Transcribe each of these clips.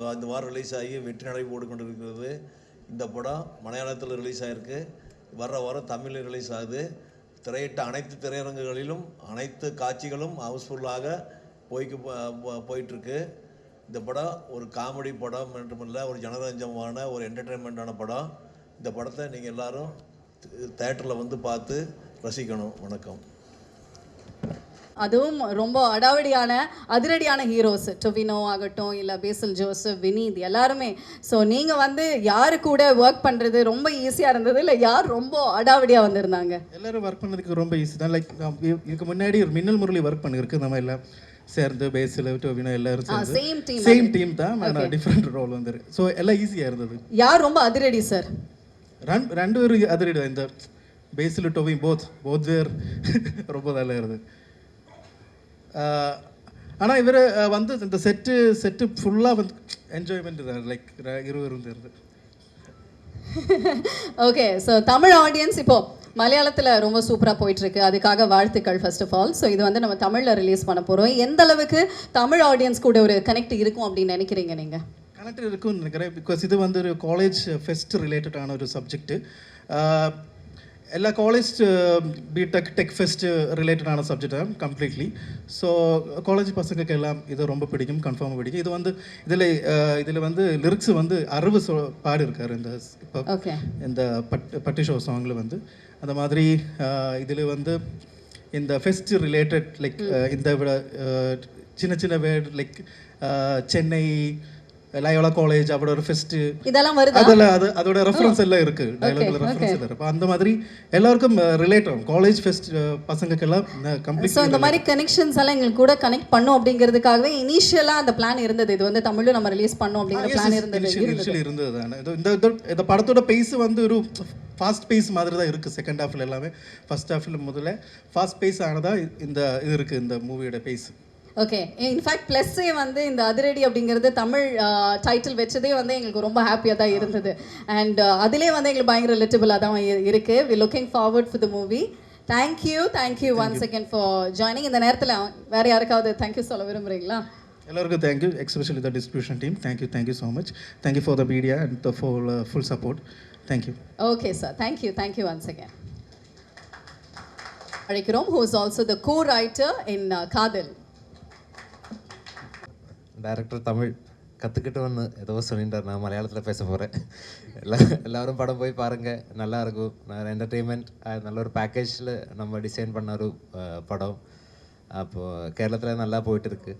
இந்த வாரம் ரிலீஸ் ஆகி வெற்றி நடை போட்டு கொண்டிருக்கிறது. இந்த படம் மலையாளத்தில் ரிலீஸ் ஆகிருக்கு. வர்ற வாரம் தமிழில் ரிலீஸ் ஆகுது. திரையிட்ட அனைத்து திரையரங்குகளிலும் அனைத்து காட்சிகளும் ஹவுஸ்ஃபுல்லாக போயிட்டுருக்கு. இந்த படம் ஒரு காமெடி படம் மட்டுமில்லை, ஒரு ஜனரஞ்சமான ஒரு என்டர்டெயின்மெண்ட்டான படம். இந்த படத்தை நீங்கள் எல்லோரும் தேட்டரில் வந்து பார்த்து ரசிக்கணும். வணக்கம். அதுவும் ரொம்ப அதிரடியான ஹீரோஸ், டொவினோ ஆகட்டும், இல்லை பேசில் ஜோசப், வினீத் எல்லாருமே. ஸோ நீங்கள் வந்து யாரு கூட ஒர்க் பண்ணுறது ரொம்ப ஈஸியாக இருந்தது, இல்லை யார் ரொம்ப அடாவடியாக வந்திருந்தாங்க? எல்லோரும் ஒர்க் பண்ணதுக்கு ரொம்ப ஈஸி தான். லைக் இதுக்கு முன்னாடி ஒரு மின்னல் முரளி ஒர்க் பண்ணிருக்கு. நம்ம எல்லாம் சேர்ந்து பேசில் டொவினோ எல்லாரும் சேம் டீம் தான், டிஃப்ரெண்ட் ரோல் வந்துரு. ஸோ எல்லாம் ஈஸியாக இருந்தது. யார் ரொம்ப அதிரடி சார்? ரெண்டு பேரும் அதிரடி தான். இந்த பேசில் டொவி போத் வேர் ரொம்ப நல்லா இருந்தது. ஆனால் இவர் வந்து இந்த செட்டு ஃபுல்லாக வந்து என்ஜாய்மெண்ட் தான். லைக் இருவரும் இருந்து. ஓகே, ஸோ தமிழ் ஆடியன்ஸ் இப்போது மலையாளத்தில் ரொம்ப சூப்பராக போயிட்டுருக்கு. அதுக்காக வாழ்த்துக்கள் ஃபர்ஸ்ட் ஆஃப் ஆல். ஸோ இது வந்து நம்ம தமிழில் ரிலீஸ் பண்ண போகிறோம். எந்த அளவுக்கு தமிழ் ஆடியன்ஸ் கூட ஒரு கனெக்ட் இருக்கும் அப்படின்னு நினைக்கிறீங்க நீங்கள்? கனெக்ட் இருக்கும்னு நினைக்கிறேன். பிகாஸ் இது வந்து ஒரு காலேஜ் ஃபெஸ்ட் ரிலேட்டடான ஒரு சப்ஜெக்ட்டு. எல்லா காலேஜ் பிடெக் டெக் ஃபெஸ்ட் ரிலேட்டடான சப்ஜெக்ட் தான் கம்ப்ளீட்லி. ஸோ காலேஜ் பசங்களுக்கு எல்லாம் இது ரொம்ப பிடிக்கும், கன்ஃபார்மாக பிடிக்கும். இது வந்து இதில் வந்து லிரிக்ஸ் வந்து பாடி இருக்காரு இந்த இப்போ இந்த பட்டி ஷோ சாங்கில் வந்து. அந்த மாதிரி இதில் வந்து இந்த ஃபெஸ்ட் ரிலேட்டட் லைக் இந்த சின்ன word like Chennai Loyola college அவரோட ஒரு ஃபெஸ்ட் இதெல்லாம் வருது. அதோட ரெஃபரன்ஸ் எல்லாம் இருக்கு, டயலாக்ல ரெஃபரன்ஸ் எல்லாம் இருக்கு. அந்த மாதிரி எல்லாருக்கும் ரிலேட் ஆகும். காலேஜ் ஃபெஸ்ட் பசங்களுக்கு எல்லாம் கம்ப்ளீட். ஸோ இந்த மாதிரி கனெக்ஷன்ஸ் எல்லாம் எங்களுக்கு கூட கனெக்ட் பண்ணும் அப்படிங்கிறதுக்காகவே இனிஷியலாக அந்த பிளான் இருந்தது. இது வந்து தமிழில் நம்ம ரிலீஸ் பண்ணோம் அப்படிங்கிற பிளான் இருந்தது தானே. இந்த படத்தோட பேஸ் வந்து ஒரு ஃபாஸ்ட் பேஸ் மாதிரி தான் இருக்குது. செகண்ட் ஹாஃபில் எல்லாமே ஃபர்ஸ்ட் ஹாஃபில் முதல்ல ஃபாஸ்ட் பேஸ் ஆனதா இது இருக்குது இந்த மூவியோட பேஸ். ஓகே, இன்ஃபேக்ட் ப்ளஸ்ஸே வந்து இந்த அதிரடி அப்படிங்கிறது தமிழ் டைட்டில் வச்சதே வந்து எங்களுக்கு ரொம்ப ஹாப்பியாக தான் இருந்தது. அண்ட் அதிலே வந்து எங்களுக்கு பயங்கர ரிலேட்டபிளாக தான் இருக்குது. We looking forward for the movie. Thank you once again for joining. இந்த நேரத்தில் வேறு யாருக்காவது தேங்க்யூ சொல்ல விரும்புகிறீங்களா? எல்லாருக்கும் thank you, especially the distribution team. Thank you so much. Thank you for the media and the full support. Thank you. Okay sir, thank you once again. அழைக்கிறோம் who is also the co-writer in Kadhal. Director Tamil கற்றுக்கிட்டு வந்து ஏதோ சொல்லிட்டார். நான் மலையாளத்தில் பேச போகிறேன். எல்லோரும் படம் போய் பாருங்கள், நல்லாயிருக்கும். நான் என்டர்டெயின்மெண்ட் நல்ல ஒரு பேக்கேஜில் நம்ம டிசைன் பண்ண ஒரு படம். அப்போது കേരളത്തിൽ நல்லா പോയിട്ടിருக்கு.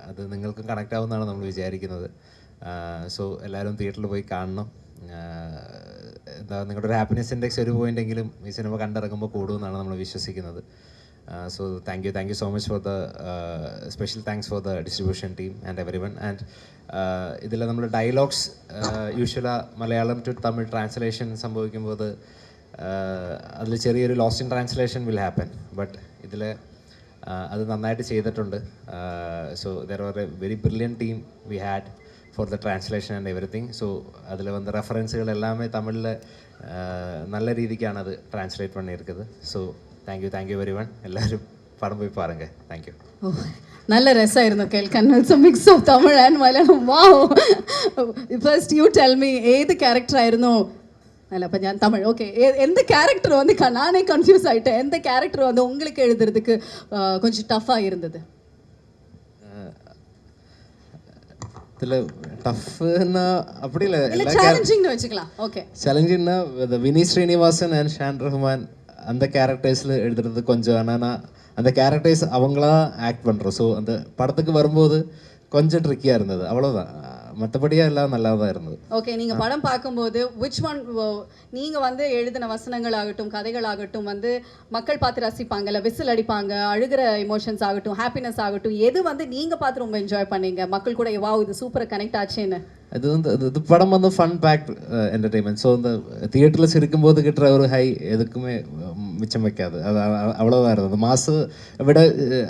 അത് നിങ്ങൾക്കും കണക്റ്റ് ആവുമെന്നാണ് നമ്മൾ വിചാരിക്കുന്നത്. സോ എല്ലാവരും തിയേറ്ററിൽ പോയി കാണണം. എന്താ നിങ്ങളുടെ ഒരു ഹാപ്പിനെസ് ഇൻഡെക്സ് ഒരു പോയിൻ്റെങ്കിലും ഈ സിനിമ കണ്ടിറങ്ങുമ്പോൾ കൂടുമെന്നാണ് നമ്മൾ വിശ്വസിക്കുന്നത്. So thank you so much for the special thanks for the distribution team and everyone. And ഇതിൽ നമ്മൾ dialogues usually Malayalam to Tamil translation സംഭവിക്കുമ്പോൾ അതിൽ ചെറിയൊരു lost in translation will happen. But ഇതിൽ അത് നന്നായിട്ട് ചെയ്തിട്ടുണ്ട്. So there are a very brilliant team we had for the translation and everything. So അതിൽ വന്ന റെഫറൻസുകൾ എല്ലാമേ തമിഴിൽ നല്ല രീതിക്കാണ് അത് ട്രാൻസ്ലേറ്റ് பண்ணியிருக்குது. So thank you everyone. எல்லாரும் படம் போய் பாருங்க. தேங்க்யூ. நல்ல ரசமாയിരുന്നു കേൾക്കാൻ. It's a mix of Tamil and Malayalam. Wow. First you tell me ഏത് ക്യാരക്ടർ ആയിരുന്നു? അല്ല അപ്പം ഞാൻ തമിഴ്. ஓகே, எந்த கேரக்டர் வந்து நானே கன்ஃபியூஸ் ஆகிட்டேன். எந்த கேரக்டர் வந்து உங்களுக்கு எழுதுறதுக்கு கொஞ்சம் டஃப்பாக இருந்தது? இதில் டஃப்னா அப்படி இல்லை, சேலஞ்சிங்னு வச்சுக்கலாம். ஓகே, சேலஞ்சிங்னா வினீத் ஸ்ரீனிவாசன் அண்ட் ஷான் ரஹ்மான் அந்த கேரக்டர்ஸில் எழுதுறது கொஞ்சம். ஆனால் அந்த கேரக்டர்ஸ் அவங்களா ஆக்ட் பண்ணுறோம். ஸோ அந்த படத்துக்கு வரும்போது கொஞ்சம் ட்ரிக்கியாக இருந்தது, அவ்வளோதான். மற்றபடியாக எல்லாம் நல்லா தான் இருந்தது. ஓகே, நீங்கள் படம் பார்க்கும்போது விச் ஒன் நீங்கள் வந்து எழுதின வசனங்கள் ஆகட்டும், கதைகள் ஆகட்டும் வந்து மக்கள் பார்த்து ரசிப்பாங்கல்ல, விசில் அடிப்பாங்க, அழுகிற எமோஷன்ஸ் ஆகட்டும், ஹாப்பினஸ் ஆகட்டும், எது வந்து நீங்கள் பார்த்து ரொம்ப என்ஜாய் பண்ணீங்க, மக்கள் கூட வாவ் இது சூப்பராக கனெக்ட் ஆச்சுன்னு? அது வந்து இது படம் வந்து ஃபன் பேக்ட் என்டர்டெயின்மெண்ட். ஸோ இந்த தியேட்டரில் சிரிக்கும்போது கிட்டுற ஒரு ஹை எதுக்குமே மிச்சம் வைக்காது. அது அவ்வளோதான் இருந்தது. மாசு விட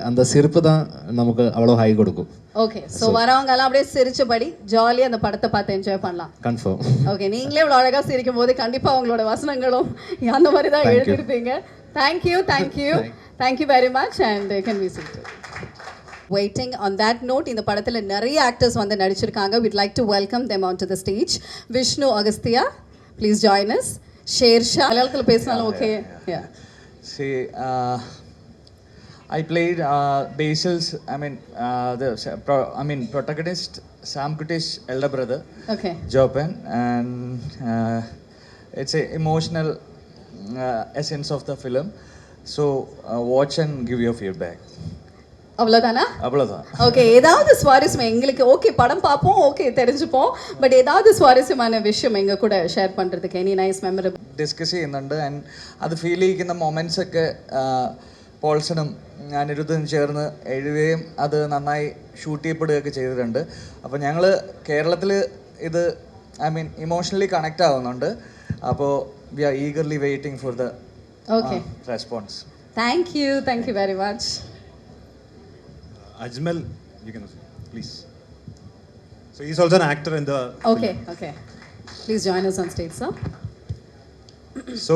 அந்த சிரிப்பு தான் நமக்கு அவ்வளோ ஹை கொடுக்கும். ஓகே, ஸோ வரவங்க எல்லாம் அப்படியே சிரிச்சபடி ஜாலியாக அந்த படத்தை பார்த்து என்ஜாய் பண்ணலாம். கன்ஃபார்ம். ஓகே, நீங்களே இவ்வளோ அழகாக சிரிக்கும் போது கண்டிப்பாக அவங்களோட வசனங்களும் அந்த மாதிரி தான் எழுதியிருப்பீங்க. Thank you very much and can we seat. Waiting on that note, இந்த படத்துல நிறைய actors வந்து நடிச்சிருக்காங்க. We'd like to welcome them onto the stage. Vishnu Agastya, please join us. Shersha, மலையாளத்துல பேசினாலும் okay. Yeah. See, I played Basil's. Protagonist Sam Kutti's elder brother, Okay. Jopen, and it's a emotional essence of the film. So watch and give your feedback. அவ்வளவுதானா? அவ்வளவுதான். Okay, ஏதாவது சுவாரஸ்யம் எங்களுக்கு okay படம் பார்ப்போம், okay தெரிஞ்சுப்போம், பட் ஏதாவது சுவாரஸ்யமான விஷயம் எங்க கூட ஷேர் பண்றதுக்கு எனி நைஸ் மெமரபிள் ഡിസ്കസ് ചെയ്യുന്നുണ്ട് ആൻഡ് അത് ഫീൽ ചെയ്യിക്കുന്ന മൊമെൻറ്റ്സ് ഒക്കെ പോൾസണും അനിരുദ്ധനും ചേർന്ന് എഴുതുകയും അത് നന്നായി ഷൂട്ട് ചെയ്യപ്പെടുകയൊക്കെ ചെയ്തിട്ടുണ്ട്. അപ്പോൾ ഞങ്ങൾ കേരളത്തിൽ ഇത് ഇമോഷണലി കണക്റ്റ് ആവുന്നുണ്ട്. അപ്പോൾ we are eagerly waiting for the response. Thank you very much. Ajmal, you can please. So he's also an actor in the Okay. Please join us on stage, sir. So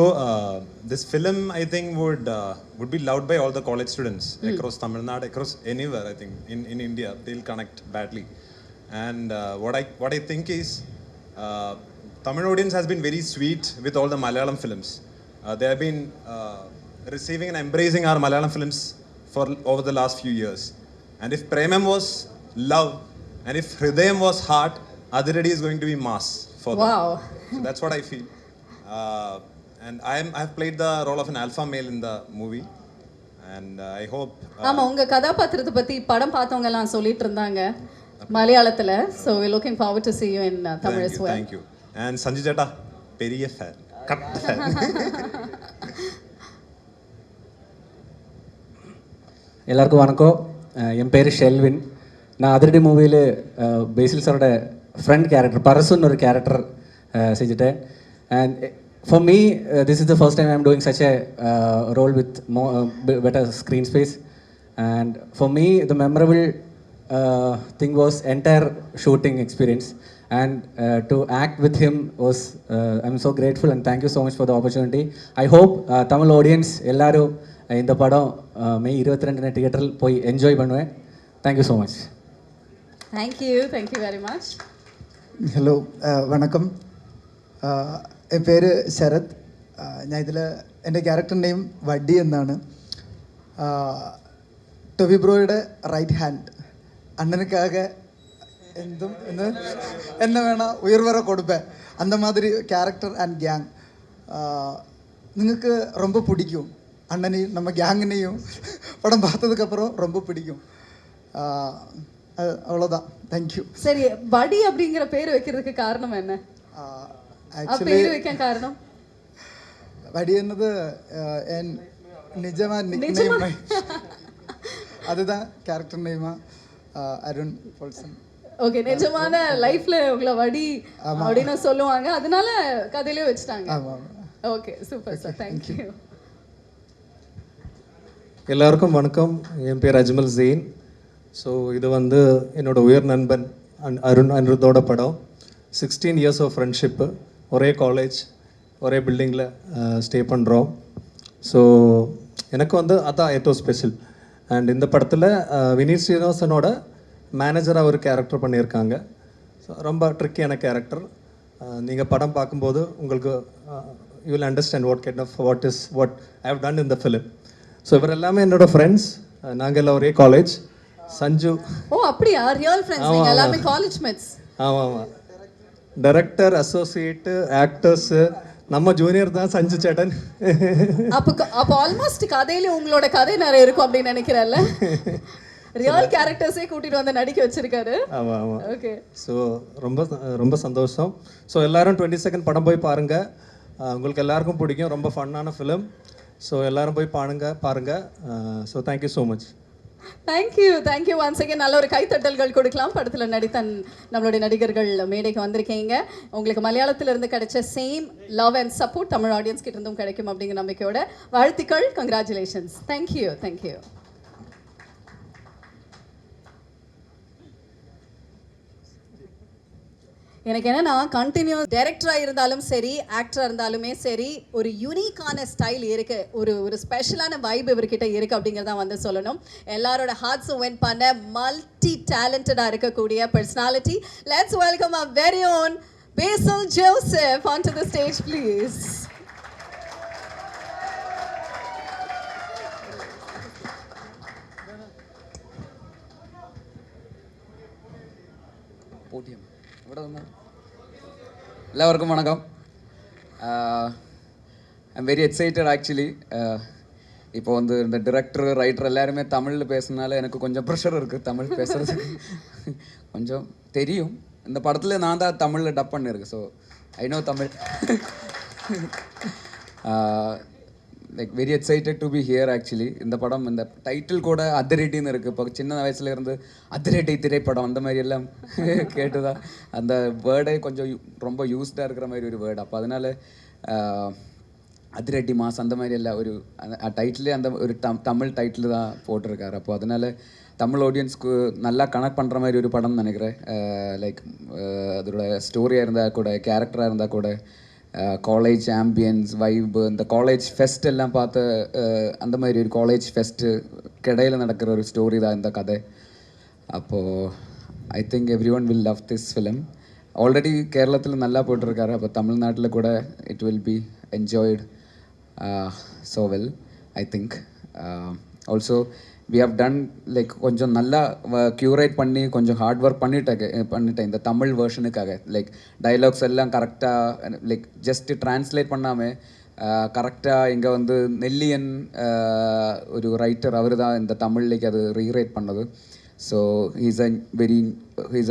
this film, I think, would be loved by all the college students across Tamil Nadu, across anywhere. I think in India they'll connect badly. And what I think is Tamil audience has been very sweet with all the Malayalam films. They have been receiving and embracing our Malayalam films for over the last few years. And if Premam was love, and if Hridayam was heart, Adiredi is going to be mass for them. Wow. So that's what I feel. And I've played the role of an alpha male in the movie. And I hope... ஆமா, உங்க கதாபாத்திரத்தை பத்தி படம் பார்த்தவங்க எல்லாம் சொல்லிட்டு இருந்தாங்க மலையாளத்துல. So we're looking forward to see you in Tamil as well. Thank you. And Sanjay Jetta, periya fan. Cut fan. எல்லாருக்கும் வணக்கம். என் பேர் ஷெல்வின். நான் அதிரடி மூவியில் பேசில் சாரோட ஃப்ரெண்ட் கேரக்டர் பரசுன்னு ஒரு கேரக்டர் செஞ்சுட்டேன். And for me this is the first time I am doing such a role with better screen space. And for me the memorable thing was entire shooting experience, and to act with him was I'm so grateful and thank you so much for the opportunity. I hope Tamil audience எல்லாரும் இந்த படம் மே 22 தியேட்டரில் போய் enjoy பண்ணுவேன். Thank you so much. Thank you very much. Hello വണക്കം. എൻ്റെ പേര് ശരത്. ഞാൻ ഇതിൽ എൻ്റെ ക്യാരക്ടർ നെയിം വഡ്ഡി എന്നാണ്. ടൊവി ബ്രോയുടെ റൈറ്റ് ഹാൻഡ്. അണ്ണനുക്കാக എന്തും என்ன வேணால் உயிர் வர கொடுப்பேன். அந்த மாதிரி கேரக்டர் அண்ட் கேங் നിങ്ങൾക്ക് ரொம்ப பிடிக்கும். அண்ணனையும் நம்ம கேங்கினையும் படம் பார்த்ததுக்கப்புறம் ரொம்ப பிடிக்கும். அவ்வளோதான். தேங்க்யூ. சரி, வடி அப்படிங்கிற பேர் வைக்கிறதுக்கு காரணம் என்ன? பேர் வைக்க காரணம் வடி என்னது என் நிஜமா நிக்நேம். அதுதான் கேரக்டர் நேமா அருண் போல்சன். ஓகே, நிஜமான லைஃப்ல உங்களை வடி அப்படின்னு சொல்லுவாங்க, அதனால கதையிலே வச்சுட்டாங்க. Okay, super sir. தேங்க்யூ. எல்லாருக்கும் வணக்கம். என் பேர் அஜ்மல் ஜெயின். ஸோ இது வந்து என்னோட உயர் நண்பன் அனிருத்தோட படம். 16 years ஆஃப் ஃப்ரெண்ட்ஷிப்பு. ஒரே காலேஜ், ஒரே பில்டிங்கில் ஸ்டே பண்ணுறோம். ஸோ எனக்கு வந்து அதான் ஏதோ ஸ்பெஷல். அண்ட் இந்த படத்தில் வினீத் ஸ்ரீனிவாசனோட மேனேஜராக ஒரு கேரக்டர் பண்ணியிருக்காங்க. ஸோ ரொம்ப ட்ரிக்கியான கேரக்டர். நீங்கள் படம் பார்க்கும்போது உங்களுக்கு you will understand what I have done in the film. So இவர் எல்லாமே என்னோட ஃப்ரெண்ட்ஸ். நாங்கள் எல்லாம் ஒரே காலேஜ். சஞ்சு. ஓ அப்படியா? ரியல் ஃப்ரெண்ட்ஸ் நீங்க எல்லாமே காலேஜ் மேட்ஸ்? ஆமாம். டைரக்டர், அசோசியேட்டு, ஆக்டர்ஸு நம்ம ஜூனியர் தான் சஞ்சு சேட்டன். அப்போ ஆல்மோஸ்ட் கதையில உங்களோட கதை நிறைய இருக்கும் அப்படின்னு நினைக்கிறேன்ல. ரியல் கேரக்டர்ஸே கூட்டிட்டு வந்து நடிக்க வச்சிருக்காரு. ஆமாம். ஓகே. ஸோ ரொம்ப சந்தோஷம். ஸோ எல்லாரும் 22 படம் போய் பாருங்கள். உங்களுக்கு எல்லாருக்கும் பிடிக்கும். ரொம்ப ஃபன்னான ஃபிலிம். ஸோ எல்லாரும் போய் பாருங்கள். So thank you so much. Thank you once again. நல்ல ஒரு கைத்தட்டல்கள் கொடுக்கலாம். படத்தில் நடித்த நம்மளுடைய நடிகர்கள் மேடைக்கு வந்திருக்கீங்க. உங்களுக்கு மலையாளத்தில் இருந்து கிடைச்ச same love and support Tamil audience கிட்ட இருந்தும் கிடைக்கும் அப்படிங்கிற நம்பிக்கையோட வாழ்த்துக்கள். கங்க்ராச்சுலேஷன்ஸ். தேங்க்யூ. எனக்கு என்னன்னா கண்டினியூஸ் டைரக்டராக இருந்தாலும் சரி ஆக்டராக இருந்தாலுமே சரி ஒரு யூனிக்கான ஸ்டைல் இருக்கு, ஒரு ஸ்பெஷலான வைப் இவர்கிட்ட இருக்கு அப்படிங்கிறத வந்து சொல்லணும். எல்லாரோட ஹார்ட்ஸும் வின் பண்ண மல்டி டேலண்டடாக இருக்கக்கூடிய personality. Let's welcome our very own Basil Joseph onto the stage, please. போட்டியம் ഇവിടെ നിന്ന് എല്ലാവർക്കും വണക്കം. I am very excited actually. இப்போ வந்து இந்த டிரெக்டர் ரைட்டர் எல்லாருமே தமிழில் பேசுனால எனக்கு கொஞ்சம் ப்ரெஷர் இருக்குது தமிழ் பேசுகிறதுக்கு. கொஞ்சம் தெரியும், இந்த படத்தில் நான் தான் தமிழில் டப் பண்ணியிருக்கேன். So I know Tamil. Like very excited to be here actually. இந்த படம் இந்த டைட்டில் கூட அதிரடின்னு இருக்குது. இப்போ சின்ன வயசுலேருந்து அதிரடி திரைப்படம் அந்த மாதிரி எல்லாம் கேட்டுதான் அந்த வேர்டே கொஞ்சம் ரொம்ப யூஸ்டாக இருக்கிற மாதிரி ஒரு வேர்டு. அப்போ அதனால் அதிரடி மாஸ் அந்த மாதிரி எல்லாம் ஒரு டைட்டிலே அந்த ஒரு தமிழ் டைட்டில் தான் போட்டிருக்காரு. அப்போ அதனால் தமிழ் ஆடியன்ஸ்க்கு நல்லா கனெக்ட் பண்ணுற மாதிரி ஒரு படம்னு நினைக்கிறேன். லைக் அதோட ஸ்டோரியாக இருந்தால் கூட கேரக்டராக இருந்தால் கூட காலேஜ் ஆம்பியன்ஸ் வைப்பு இந்த காலேஜ் ஃபெஸ்ட் எல்லாம் பார்த்து அந்த மாதிரி ஒரு காலேஜ் ஃபெஸ்ட்டு கிடையில் நடக்கிற ஒரு ஸ்டோரி தான் இந்த கதை. அப்போது I think every one will love this film. Already கேரளத்தில் நல்லா போட்டிருக்காரு. அப்போ தமிழ்நாட்டில் கூட it will be enjoyed so well I think. Also we have done like கொஞ்சம் நல்லா க்யூரேட் பண்ணி கொஞ்சம் ஹார்ட் ஒர்க் பண்ணிட்டேன் இந்த தமிழ் வேர்ஷனுக்காக. லைக் டைலாக்ஸ் எல்லாம் கரெக்டாக லைக் ஜஸ்ட்டு ட்ரான்ஸ்லேட் பண்ணாமல் கரெக்டாக இங்கே வந்து நெல்லியன் ஒரு ரைட்டர் அவர் தான் இந்த தமிழ்லேக்கு அது ரீரைட் பண்ணது. So he's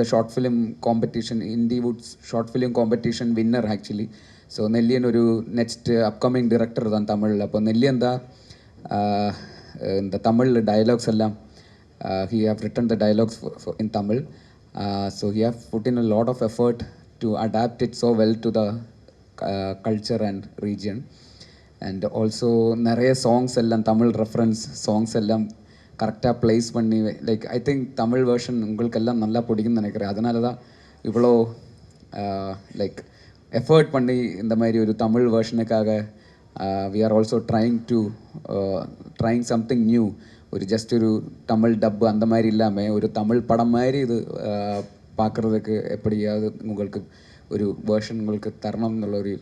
a short film competition Indywood's short film competition winner actually. So நெல்லியன் ஒரு நெக்ஸ்ட் அப்கமிங் டிரெக்டர் தான் தமிழில். அப்போ நெல்லியன் தான் இந்த தமிழ் டயலாக்ஸ் எல்லாம் he have written the dialogues in Tamil. So he have put in a lot of effort to adapt it so well to the culture and region. And also நிறைய songs எல்லாம் Tamil reference songs எல்லாம் கரெக்டாக place பண்ணி like I think Tamil version உங்களுக்கெல்லாம் நல்லா பிடிக்கும்னு நினைக்கிறேன். அதனால தான் இவ்வளோ லைக் எஃபர்ட் பண்ணி இந்த மாதிரி ஒரு தமிழ் வேர்ஷனுக்காக we are also trying something new. ஒரு ஜஸ்ட் ஒரு தமிழ் டப்பு அந்த மாதிரி இல்லாமல் ஒரு தமிழ் படம் மாதிரி இது பார்க்குறதுக்கு எப்படியாவது உங்களுக்கு ஒரு வேர்ஷன் உங்களுக்கு தரணும் എന്നുള്ള ഒരു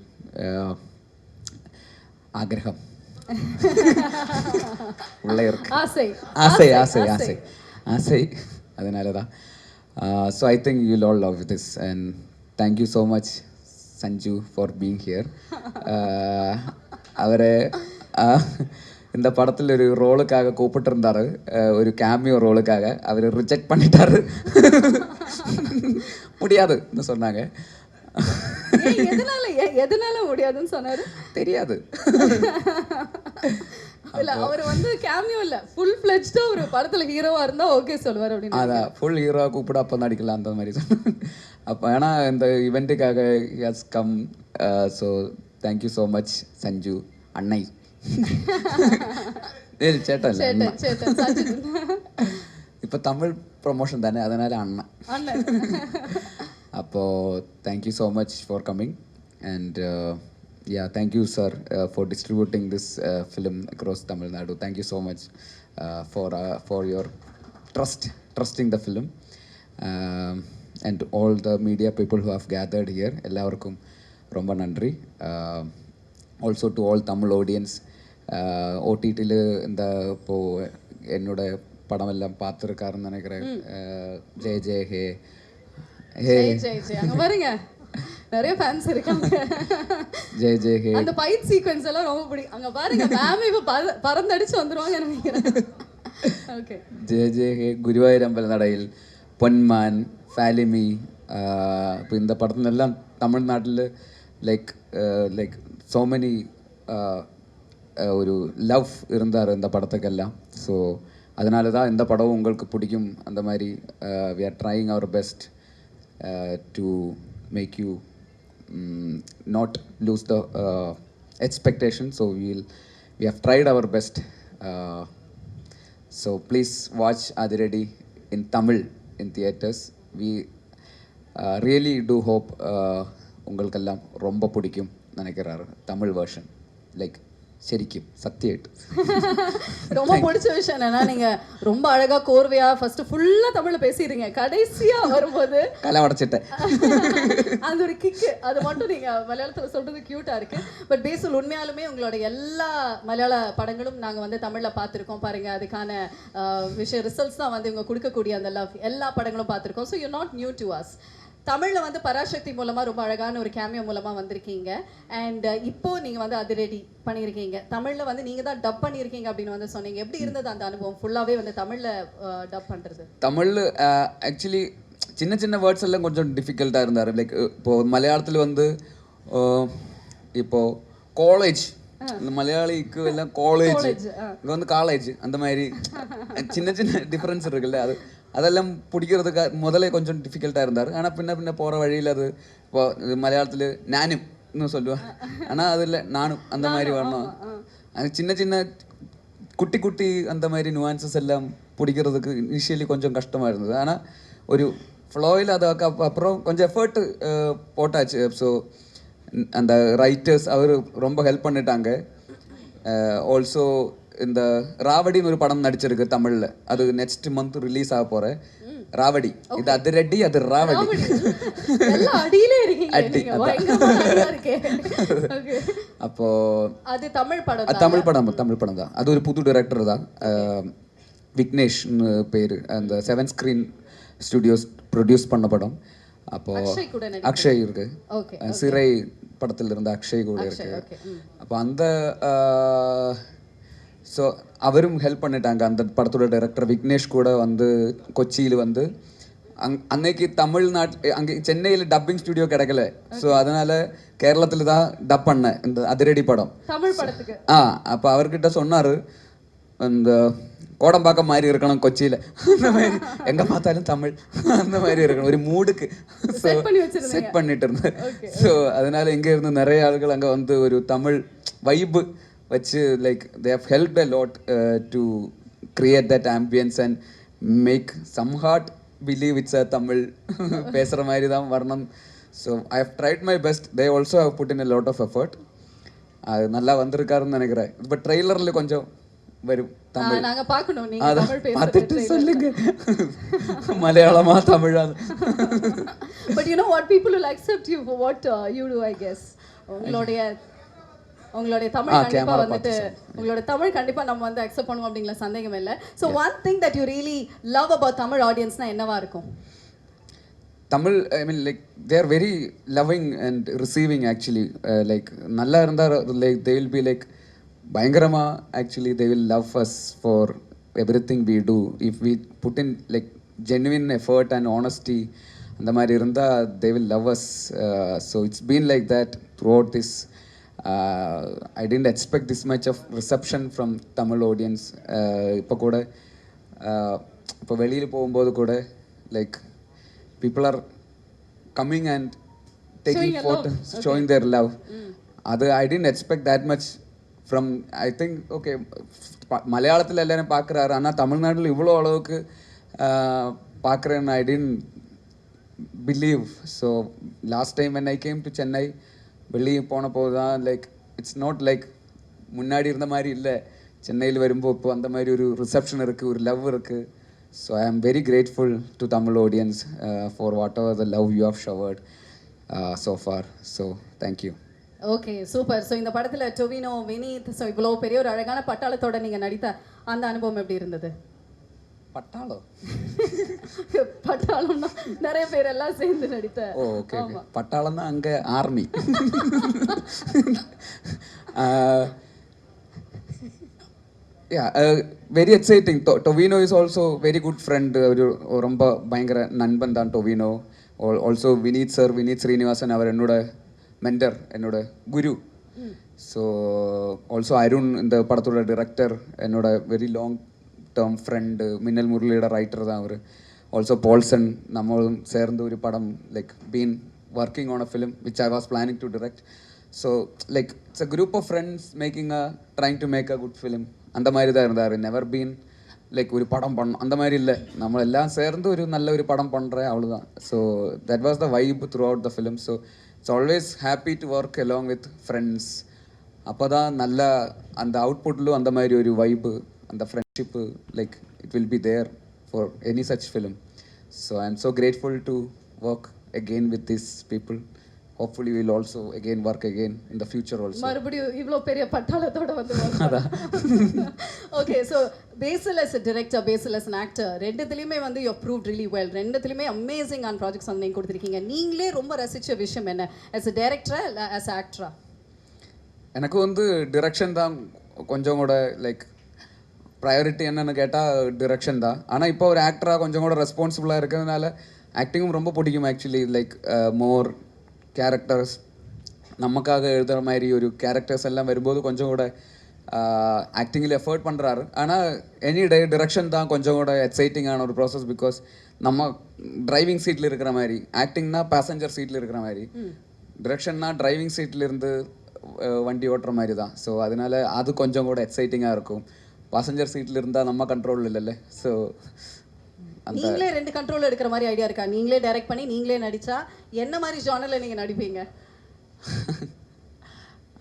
ആഗ്രഹം உள்ளே இருக்கு. ஆசை அதனால தான். So I think you all love this and thank you so much Sanju for being here. அவரை இந்த படத்தில் ஒரு ரோலுக்காக கூப்பிட்டுருந்தாரு, ஒரு கேமியோ ரோலுக்காக. அவர் ரிஜெக்ட் பண்ணிட்டாரு, முடியாதுன்னு சொன்னாங்க. எதனால முடியாதுன்னு சொன்னாரு தெரியாது. இல்ல அவர் வந்து கேமியோ இல்ல ஃபுல் ஃப்ளெஜ்டா ஒரு படத்துல ஹீரோவா இருந்தா ஓகே சொல்வார் அப்படின்னு. அதான் ஃபுல் ஹீரோவா கூப்பிட அப்போ நடிக்கலாம் அந்த மாதிரி சொன்னாங்க. அப்போ ஏன்னா இந்த இவெண்ட்டுக்காக has come. So thank you so much Sanju அண்ணை. சேட்டன் இப்போ தமிழ் ப்ரொமோஷன் தானே அதனால அண்ணன். அப்போது thank you so much for coming and yeah, thank you sir for distributing this film across Tamil Nadu. Thank you so much for your trusting the film and all the media people who have gathered here. எல்லாருக்கும் ரொம்ப நன்றி. Also to all Tamil audience, OTTயில் இந்த இப்போது என்னோட படம் எல்லாம் பார்த்துருக்காருன்னு நினைக்கிறேன். ஜெய் ஜெய் ஹே ஹே அங்க பாருங்க நிறைய ஃபேன்ஸ் இருக்காங்க. ஜெய் ஜெய் ஹே அந்த ஃபைட் சீக்வென்ஸ் எல்லாம் ரொம்ப பிடிக்கும். அங்க பாருங்க மேம் இப்ப பறந்தடிச்சு வந்துருவாங்க நினைக்கிறேன். ஓகே ஜெய் ஜெய் ஹே ഗുരുവായൂരമ്പല നടയിൽ പൊന്മാൻ ഫാലിമി. இப்போ இந்த படத்துலெல்லாம் தமிழ்நாட்டில் லைக் ஸோ மெனி ஒரு லவ் இருந்தார் இந்த படத்துக்கெல்லாம். ஸோ அதனால தான் இந்த படம் உங்களுக்கு பிடிக்கும் அந்த மாதிரி. We are trying our best to make you not lose the expectation. So we have tried our best. So please watch Adiradi in Tamil in theaters. We really do hope உங்களுக்கெல்லாம் ரொம்ப பிடிக்கும் நினைக்கிறாரு தமிழ் வேர்ஷன் லைக் ശരിക്കും സത്യമായിട്ട് ரொம்ப பிடிச்ச விஷயம் என்னன்னா நீங்க ரொம்ப அழகா கோர்வையா ஃபர்ஸ்ட் ஃபுல்லா தமிழ்ல பேசிடுறீங்க, கடைசியா வரும்போது கலை உடைச்சிட்டேன் அந்த ஒரு கிக்கு அது மட்டும் நீங்க மலையாளத்துல சொல்றது கியூட்டா இருக்கு. பட் பேசல் உண்மையாலுமே உங்களோட எல்லா மலையாள படங்களும் நாங்க வந்து தமிழ்ல பார்த்துருக்கோம் பாருங்க. அதுக்கான விஷயம் ரிசல்ட்ஸ் தான் வந்து இவங்க கொடுக்கக்கூடிய அந்த லவ் எல்லா படங்களும் பார்த்துருக்கோம். So you not new to us. தமிழில் வந்து பராசக்தி மூலமாக ரொம்ப அழகான ஒரு கேமியோ மூலமாக வந்திருக்கீங்க. அண்ட் இப்போ நீங்கள் வந்து அதிரடி பண்ணியிருக்கீங்க. தமிழில் வந்து நீங்கள் தான் டப் பண்ணியிருக்கீங்க அப்படின்னு வந்து சொன்னீங்க. எப்படி இருந்தது அந்த அனுபவம் ஃபுல்லாகவே வந்து தமிழில் டப் பண்ணுறது? தமிழில் ஆக்சுவலி சின்ன சின்ன வேர்ட்ஸ் எல்லாம் கொஞ்சம் டிஃபிகல்ட்டாக இருந்தார். லைக் இப்போது மலையாளத்தில் வந்து இப்போது காலேஜ், இந்த மலையாளிக்கு எல்லாம் காலேஜ், இங்கே வந்து காலேஜ், அந்த மாதிரி சின்ன சின்ன டிஃப்ரென்ஸ் இருக்குல்ல, அதெல்லாம் பிடிக்கிறதுக்கு முதல்ல கொஞ்சம் டிஃபிகல்ட்டாக இருந்தார். ஆனால் பின்ன போகிற வழியில் அது இப்போ மலையாளத்தில் நானும் இன்னும் சொல்லுவேன், ஆனால் அதில் நானும் அந்த மாதிரி வரணும். அது சின்ன சின்ன குட்டி குட்டி அந்த மாதிரி நுவான்சஸ் எல்லாம் பிடிக்கிறதுக்கு இனிஷியலி கொஞ்சம் கஷ்டமாக இருந்தது. ஆனால் ஒரு ஃப்ளோயில் அது அப்புறம் கொஞ்சம் எஃபர்ட் போட்டாச்சு. ஸோ அந்த ரைட்டர்ஸ் அவர் ரொம்ப ஹெல்ப் பண்ணிட்டாங்க. ஆல்சோ இந்த ராவடின்னு ஒரு படம் நடிச்சிருக்கு தமிழில், அது நெக்ஸ்ட் மந்த் ரிலீஸ் ஆக போகிறேன். ராவடி, இது அது ரெட்டி, அது ராவடி. அப்போ அது தமிழ் படம் தான். அது ஒரு புது டைரக்டர் தான், விக்னேஷ்னு பேர். அந்த 7 ஸ்க்ரீன் ஸ்டுடியோஸ் ப்ரொடியூஸ் பண்ண படம். அப்போ அக்ஷய் இருக்கு, சிறை படத்தில் இருந்த அக்ஷய் கூட இருக்கு. அப்போ அந்த ஸோ அவரும் ஹெல்ப் பண்ணிட்டாங்க. அந்த படத்தோட டைரக்டர் விக்னேஷ் கூட வந்து கொச்சியில் வந்து அன்னைக்கு தமிழ்நாட்டில் அங்கே சென்னையில் டப்பிங் ஸ்டுடியோ கிடைக்கல. ஸோ அதனால் கேரளத்தில் தான் டப் பண்ணேன் இந்த அதிரடி படம் தமிழ் படத்துக்கு. அப்போ அவர்கிட்ட சொன்னார், இந்த கோடம்பாக்கம் மாதிரி இருக்கணும் கொச்சியில், அந்த மாதிரி எங்கே பார்த்தாலும் தமிழ் அந்த மாதிரி இருக்கணும், ஒரு மூடுக்கு செட் பண்ணிட்டு இருந்தேன். ஸோ அதனால் இங்கே இருந்து நிறைய ஆளுகள் அங்கே வந்து ஒரு தமிழ் வைப்பு வச்சு like they have helped a lot to create that ambience and make some heart believe it's a Tamil பேசுகிற மாதிரி தான் வரணும். So I have tried my best. They also have put in a lot of effort. அது நல்லா வந்திருக்காருன்னு நினைக்கிறேன். இப்போ ட்ரெய்லரில் கொஞ்சம் வரும் தமிழ், நாங்க பார்க்கணும். நீங்க தமிழ் பார்த்துட்டு சொல்லுங்க மலையாளமா தமிழா. But you know what, people will accept you for what you do, I guess. உங்களுடைய தமிழ் கண்டிப்பா வந்துட்டு உங்களோட தமிழ் கண்டிப்பா நம்ம வந்து அக்செப்ட் பண்ணுவோம் அப்படிங்கிற சந்தேகம் இல்லை. So one thing that you really love about Tamil ஆடியன்ஸ்னா என்னவா இருக்கும்? Tamil, I mean like they are very loving and receiving actually. Like நல்லா இருந்தால் like they will be like பயங்கரமாக actually they will love us for everything we do. If we put in like genuine effort and honesty அந்த மாதிரி இருந்தால் they will love us. So it's been like that throughout this. I didn't expect this much of reception from Tamil audience. இப்போ கூட இப்போ வெளியில் போகும்போது கூட like people are coming and taking photos, showing their love. அது I didn't expect that much from, I think okay மலையாளத்தில் எல்லாரும் பார்க்குறாரு, ஆனால் தமிழ்நாட்டில் இவ்வளோ அளவுக்கு பார்க்குறேன்னு I didn't believe. So last time when I came to Chennai, வெளியே போனபோது தான் லைக் இட்ஸ் நாட் லைக் முன்னாடி இருந்த மாதிரி இல்லை. சென்னையில் வரும்போது இப்போ அந்த மாதிரி ஒரு ரிசப்ஷன் இருக்குது, ஒரு லவ் இருக்குது. So I am very grateful to Tamil audience for whatever the love you have showered so far. So thank you. Okay, super. So இந்த படத்தில் டொவினோ, வினீத், ஸோ இவ்வளோ பெரிய ஒரு அழகான பட்டாளத்தோட நீங்கள் நடித்த அந்த அனுபவம் எப்படி இருந்தது? பட்டாளம் பட்டாளம்னா நிறைய பேர் எல்லாம் சேர்ந்து நடித்த. ஓகே, பட்டாளம் தான் அங்கே army. Very exciting. Tovino is also very good friend. ஒரு ரொம்ப பயங்கர நண்பன் தான் டொவினோ. ஆல்சோ வினீத் சார், வினீத் ஸ்ரீனிவாசன், அவர் என்னோட மென்டர், என்னோட குரு. ஸோ ஆல்சோ அருண், இந்த படத்தோட டிரெக்டர், என்னோட வெரி லாங் டேர்ம் ஃப்ரெண்டு. மின்னல் முரளியோட ரைட்டர் தான் அவர். ஆல்சோ போல்சன், நம்மளும் சேர்ந்து ஒரு படம் like been working on a film which I was planning to direct. So like it's a group of friends making trying to make a good film. அந்த மாதிரி தான் இருந்தார். நெவர் பீன் லைக் ஒரு படம் பண்ணணும் அந்த மாதிரி இல்லை, நம்ம எல்லாம் சேர்ந்து ஒரு நல்ல ஒரு படம் பண்ணுறேன் அவ்வளோதான். So that was the vibe through out the film. So it's always happy to work along with friends. அப்போ தான் நல்ல அந்த அவுட்புட்லும் அந்த மாதிரி ஒரு வைப்பு, அந்த friendship, like it will be there for any such film. So I am so grateful to work again with these people. Hopefully we'll also again work again in the future also. மறுபடியும் இவ்ளோ பெரிய பட்டாளத்தோட வந்து okay. So Basil as a director, Basil as an actor, ரெண்டுத்துலேயுமே வந்து you proved really well. ரெண்டுத்துலேயுமே amazing ஆன் projects வந்து நீங்கள் கொடுத்துருக்கீங்க. நீங்களே ரொம்ப ரசித்த விஷயம் என்ன as a director இல்லை as a actor? எனக்கு வந்து டிரெக்ஷன் தான் கொஞ்சம் கூட லைக் ப்ரையாரிட்டி என்னன்னு கேட்டால் டிரெக்ஷன் தான். ஆனால் இப்போ ஒரு ஆக்டராக கொஞ்சம் கூட ரெஸ்பான்சிபிளாக இருக்கிறதுனால ஆக்டிங்கும் ரொம்ப பிடிக்கும் ஆக்சுவலி. லைக் மோர் கேரக்டர்ஸ் நமக்காக எழுதுகிற மாதிரி ஒரு கேரக்டர்ஸ் எல்லாம் வரும்போது கொஞ்சம் கூட ஆக்டிங்கில் எஃபர்ட் பண்ணுறாரு. ஆனால் எனி டே டிரெக்ஷன் தான் கொஞ்சம் கூட எக்ஸைட்டிங்கான ஒரு ப்ராசஸ். பிகாஸ் நம்ம டிரைவிங் சீட்டில் இருக்கிற மாதிரி, ஆக்டிங்னா பேசஞ்சர் சீட்டில் இருக்கிற மாதிரி, டிரெக்ஷன்னா டிரைவிங் சீட்டில் இருந்து வண்டி ஓட்டுற மாதிரி தான். ஸோ அதனால அது கொஞ்சம் கூட எக்ஸைட்டிங்காக இருக்கும். பேசஞ்சர் சீட்டில் இருந்தால் நம்ம கண்ட்ரோல் இல்லைல்ல. ஸோ நீங்களே ரெண்டு கண்ட்ரோல் எடுக்கிற மாதிரி ஐடியா இருக்கா? நீங்களே டைரக்ட் பண்ணி நீங்களே நடிச்சா என்ன மாதிரி ஜானரில் நீங்கள் நடிப்பீங்க?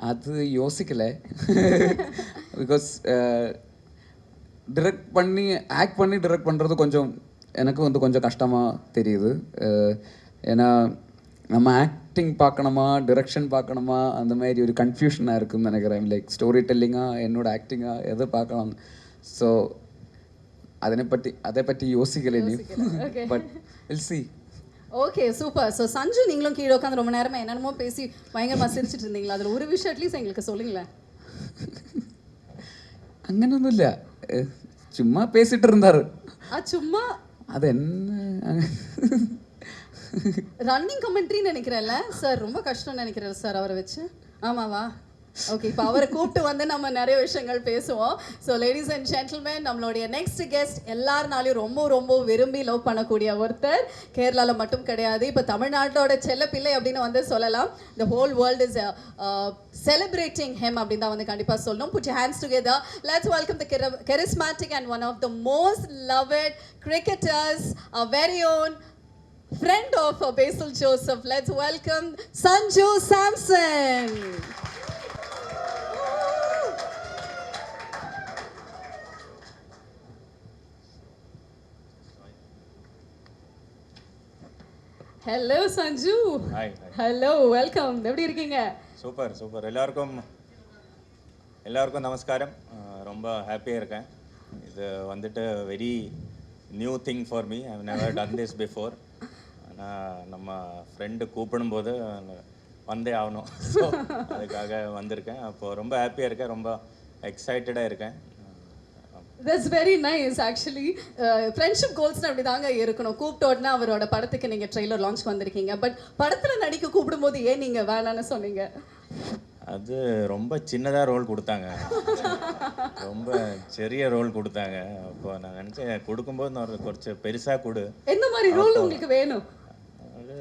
அது யோசிக்கல. பிகாஸ் டிரெக்ட் பண்ணி ஆக்ட் பண்ணி டிரெக்ட் பண்ணுறது கொஞ்சம் எனக்கு வந்து கொஞ்சம் கஷ்டமாக தெரியுது. ஏன்னா நம்ம ஆக்டிங் பார்க்கணுமா டிரெக்ஷன் பார்க்கணுமா அந்த மாதிரி ஒரு கன்ஃபியூஷனாக இருக்குன்னு நினைக்கிறேன். லைக் ஸ்டோரி டெல்லிங்காக என்னோட ஆக்டிங்காக எதை பார்க்கலாம். ஸோ அதை பற்றி யோசிக்கல நீ. But will see. Okay super. So Sanju, நீங்களும் கீழே உட்காந்து ரொம்ப நேரமாக என்னென்னமோ பேசி பயங்கரமாக சிரிச்சிட்டு இருந்தீங்களா? அதில் ஒரு விஷயம் அட்லீஸ்ட் எங்களுக்கு சொல்லுங்களேன். അങ്ങനൊന്നും ഇല്ല, ചുമ്മാ പേസിട്ട് இருந்தாரு. சும்மா அது என்ன ரன்னிங் கமெண்ட்ரின்னு நினைக்கிறேன்ல சார்? ரொம்ப கஷ்டம்னு நினைக்கிறேன் சார் அவரை வச்சு. ஆமாவா? ஓகே, இப்போ அவரை கூப்பிட்டு வந்து நம்ம நிறைய விஷயங்கள் பேசுவோம். ஸோ லேடிஸ் அண்ட் ஜென்டில்மேன், நம்மளுடைய நெக்ஸ்ட் கெஸ்ட் எல்லாருனாலையும் ரொம்ப ரொம்ப விரும்பி லவ் பண்ணக்கூடிய ஒருத்தர். கேரளாவில் மட்டும் கிடையாது, இப்போ தமிழ்நாட்டோட செல்ல பிள்ளை அப்படின்னு வந்து சொல்லலாம். The whole world is celebrating him அப்படின்னு தான் வந்து கண்டிப்பாக சொல்லணும். Put your hands together. Let's welcome the charismatic and one of the most loved cricketers, our very own friend of Basil Joseph. Let's welcome Sanju Samson. Hello Sanju. Hi. Hello, welcome. எப்படி இருக்கீங்க? Super super. எல்லாருக்கும் நமஸ்காரம். ரொம்ப ஹாப்பியாக இருக்கேன். இது வந்துட்டு very new thing for me. I have never done this before. ஆனால் நம்ம ஃப்ரெண்டு கூப்பிடும்போது வந்தே ஆகணும். ஸோ அதுக்காக வந்திருக்கேன். அப்போது ரொம்ப ஹாப்பியாக இருக்கேன், ரொம்ப எக்ஸைட்டடாக இருக்கேன். That's very nice actually. Friendship கோல்ஸ்னால் அப்படி தாங்க இருக்கணும். கூப்பிட்டோடனே அவரோட படத்துக்கு நீங்கள் ட்ரெய்லர் லான்ச்க்கு வந்திருக்கீங்க. பட் படத்தில் நடிக்க கூப்பிடும்போது ஏன் நீங்கள் வேணான்னு சொன்னீங்க? அது ரொம்ப சின்னதாக ரோல் கொடுத்தாங்க, ரொம்ப சிறிய ரோல் கொடுத்தாங்க. அப்போ நான் நினச்சேன் கொடுக்கும்போது நான் கொஞ்சம் பெருசாக கொடு. என்ன மாதிரி ரோல் உங்களுக்கு வேணும்? அது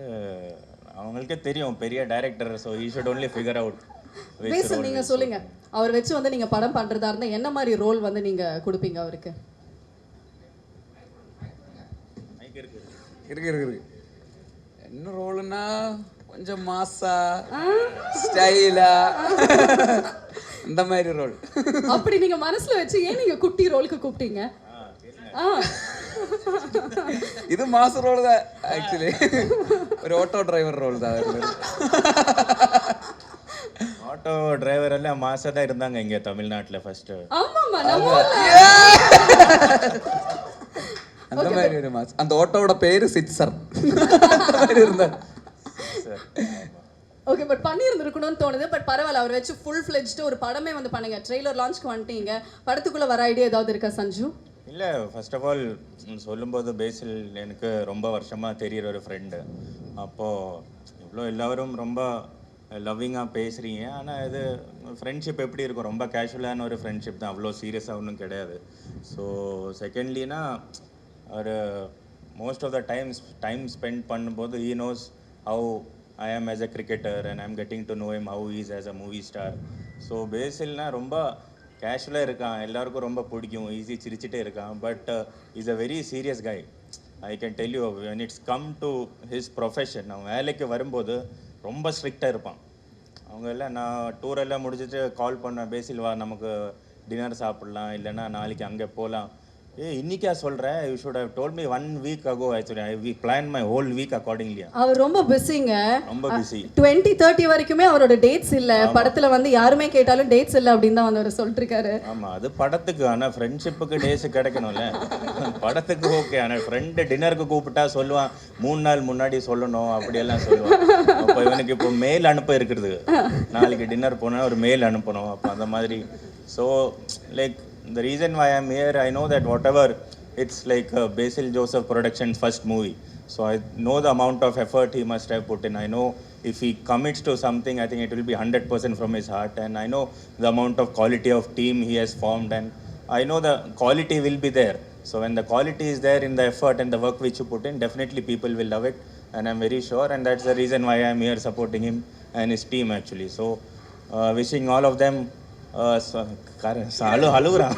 அவங்களுக்கே தெரியும், பெரிய director. So you should only figure out. Basil நீங்கள் சொல்லுங்கள், அவர் வச்சு வந்து நீங்கள் படம் பண்ணுறதா இருந்தால் என்ன மாதிரி ரோல் வந்து நீங்கள் கொடுப்பீங்க அவருக்கு? இருக்கு என்ன ரோலுன்னா கொஞ்சம் மாசா ஸ்டைலா இந்த மாதிரி ரோல். அப்படி நீங்கள் மனசில் வச்சு ஏன் நீங்கள் குட்டி ரோலுக்கு கூப்பிட்டீங்க? இது மாச ரோல் தான் ஆக்சுவலி. ஒரு ஆட்டோ டிரைவர் ரோல் தான். ஆட்டோ டிரைவர் எல்லாம் மாசா தான் இருந்தாங்க இங்கே தமிழ்நாட்டில் ஃபர்ஸ்ட். அந்த மாதிரி ஒரு மாஸ். அந்த ஆட்டோவோட பேரு சிட்சர் இருந்தார். ஓகே, பட் பண்ணியிருந்துருக்கணும்னு தோணுது. பட் பரவாயில்ல, அவர் வச்சு ஃபுல் ஃப்ளெஜ்டு ஒரு படமே வந்து பண்ணுங்க. ட்ரெய்லர் லான்ச்க்கு வந்துட்டீங்க, படத்துக்குள்ளே வர ஐடியா ஏதாவது இருக்கா சஞ்சு? இல்லை, ஃபர்ஸ்ட் ஆஃப் ஆல் சொல்லும்போது பேசில் எனக்கு ரொம்ப வருஷமாக தெரிகிற ஒரு ஃப்ரெண்டு. அப்போது இவ்வளோ எல்லோரும் ரொம்ப லவ்விங்காக பேசுகிறீங்க. ஆனால் இது ஃப்ரெண்ட்ஷிப் எப்படி இருக்கும், ரொம்ப கேஷுவலான ஒரு ஃப்ரெண்ட்ஷிப் தான், அவ்வளோ சீரியஸாக ஒன்றும் கிடையாது. ஸோ செகண்ட்லினா ஒரு most of the time spend பண்ணும்போது he knows how I am as a cricketer and I'm getting to know him how he is as a movie star. So பேசில்னா ரொம்ப கேஷுவலாக இருக்கான், எல்லாருக்கும் ரொம்ப பிடிக்கும், ஈஸி சிரிச்சிட்டே இருக்கான். But is a very serious guy. I can tell you when it's come to his profession, அவன் வேலைக்கு வரும்போது ரொம்ப ஸ்ட்ரிக்டாக இருப்பான். அவங்க எல்லாம் நான் டூரெல்லாம் முடிச்சுட்டு கால் பண்ணேன், பேசில் வா நமக்கு டின்னர் சாப்பிட்லாம், இல்லைன்னா நாளைக்கு அங்கே போகலாம். இன்னைக்கா சொல்கிறேன், you should have told me 1 week ago actually. I planned my whole week accordingly. அவர் ரொம்ப பிஸிங்க, ரொம்ப பிஸி. 2030 வரைக்குமே அவரோட டேட்ஸ் இல்ல, படத்துல வந்து யாருமே கேட்டாலும் டேட்ஸ் இல்ல அப்படின்னு தான் வந்து அவர் சொல்லிட்டு இருக்காரு. ஆமா, அது படத்துக்கு. ஆனால் ஃப்ரெண்ட்ஷிப்புக்கு டேஸ் கிடைக்கணும்ல. படத்துக்கு ஓகே, ஆனால் ஃப்ரெண்டு டின்னருக்கு கூப்பிட்டா சொல்லுவான் 3 நாள் முன்னாடி சொல்லணும் அப்படியெல்லாம் சொல்லுவான். அப்போ இவனுக்கு இப்போ மெயில் அனுப்ப இருக்கிறது, நாளைக்கு டின்னர் போனால் ஒரு மெயில் அனுப்பணும். அப்போ அந்த மாதிரி. So like the reason why I'm here, I know that whatever, it's like Basil Joseph Productions' first movie. So I know the amount of effort he must have put in. I know if he commits to something, I think it will be 100% from his heart. And I know the amount of quality of team he has formed. And I know the quality will be there. So when the quality is there in the effort and the work which you put in, definitely people will love it. And I'm very sure. And that's the reason why I'm here supporting him and his team actually. So wishing all of them அழுகுறான்.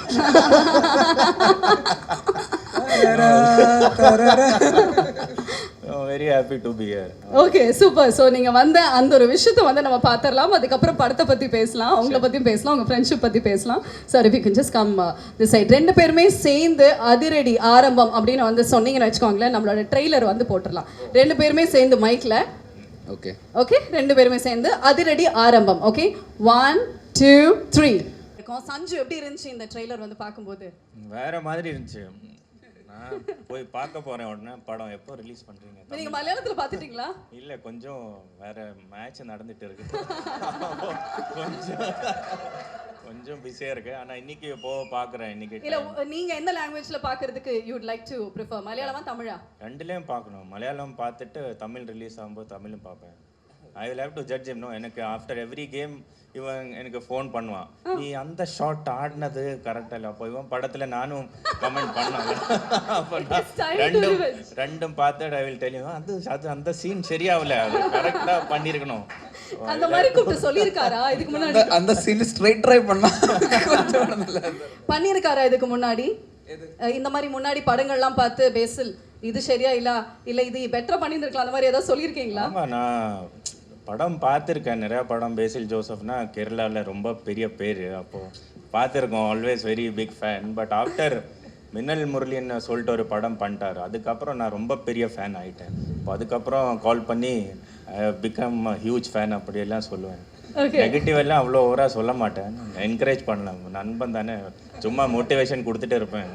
Very happy to be here. Okay, super. So நீங்கள் வந்த அந்த ஒரு விஷயத்தை வந்து நம்ம பார்த்துடலாம், அதுக்கப்புறம் படத்தை பற்றி பேசலாம், உங்களை பற்றியும் பேசலாம், உங்கள் ஃப்ரெண்ட்ஷிப் பற்றி பேசலாம். Sir if you can just come this side. 2 பேருமே சேர்ந்து அதிரடி ஆரம்பம் அப்படின்னு வந்து சொன்னீங்கன்னு வச்சுக்கோங்களேன், நம்மளோட ட்ரெய்லர் வந்து போட்டுடலாம். 2 பேருமே சேர்ந்து மைக்கில். ஓகே ஓகே, 2 பேருமே சேர்ந்து அதிரடி ஆரம்பம். ஓகே, 1 2 3. சஞ்சு, எப்படி இருந்துச்சு இந்த ட்ரெய்லர் வந்து பார்க்கும்போது? வேற மாதிரி இருந்துச்சு. நான் போய் பார்க்க போறேன். உடனே படம் எப்போ ரிலீஸ் பண்றீங்க? நீங்க மலையாளத்துல பார்த்துட்டீங்களா? இல்ல, கொஞ்சம் வேற மேட்ச் நடந்துட்டு இருக்கு, கொஞ்சம் பிஸியா இருக்கு. ஆனா இன்னைக்கு பார்க்குறேன். இன்னைக்கு இல்ல, நீங்க எந்த லாங்குவேஜ்ல பார்க்கிறதுக்கு you would like to prefer, மலையாளமா தமிழா? ரெண்டுலயும் பார்க்கணும். மலையாளம் பார்த்துட்டு தமிழ் ரிலீஸ் ஆகும்போது தமிழும் பார்ப்பேன். I will have to judge him. No, எனக்கு ஆஃப்டர் எவ்ரி கேம் இவன் எனக்கு ஃபோன் பண்ணுவான், நீ அந்த ஷாட் ஆடினது கரெக்டாக இல்லை. அப்போ இவன் படத்தில் நானும் கமெண்ட் பண்ணாங்க. அப்போ ரெண்டும் பார்த்து ஐ வில் டெல் யூ, அது அந்த சீன் சரியாகல, அது கரெக்டாக பண்ணியிருக்கணும். அந்த மாதிரி கூப்பிட்டு சொல்லியிருக்காரா இதுக்கு முன்னாடி? அந்த சீன் ஸ்ட்ரைட் ட்ரை பண்ணா பண்ணியிருக்காரா இதுக்கு முன்னாடி? இந்த மாதிரி முன்னாடி படங்கள்லாம் பார்த்து பேசில் இது சரியா இல்லை இது பெட்டரா பண்ணியிருந்திருக்கலாம், அந்த மாதிரி ஏதாவது சொல்லியிருக்கீங்களா? ஆமாம், நான் படம் பார்த்துருக்கேன், நிறையா படம். பேசில் ஜோசப்னா கேரளாவில் ரொம்ப பெரிய பேர். அப்போது பார்த்துருக்கோம், always very big fan. But after Minnal முரளின்னு சொல்லிட்டு ஒரு படம் பண்ணிட்டார், அதுக்கப்புறம் நான் ரொம்ப பெரிய ஃபேன் ஆகிட்டேன். இப்போ அதுக்கப்புறம் கால் பண்ணி பிகம் ஹியூஜ் ஃபேன் அப்படியெல்லாம் சொல்லுவேன். நெகட்டிவ் எல்லாம் அவ்வளோ ஓவராக சொல்ல மாட்டேன், என்கரேஜ் பண்ணலாம். நண்பன் தானே, சும்மா மோட்டிவேஷன் கொடுத்துட்டு இருப்பேன்.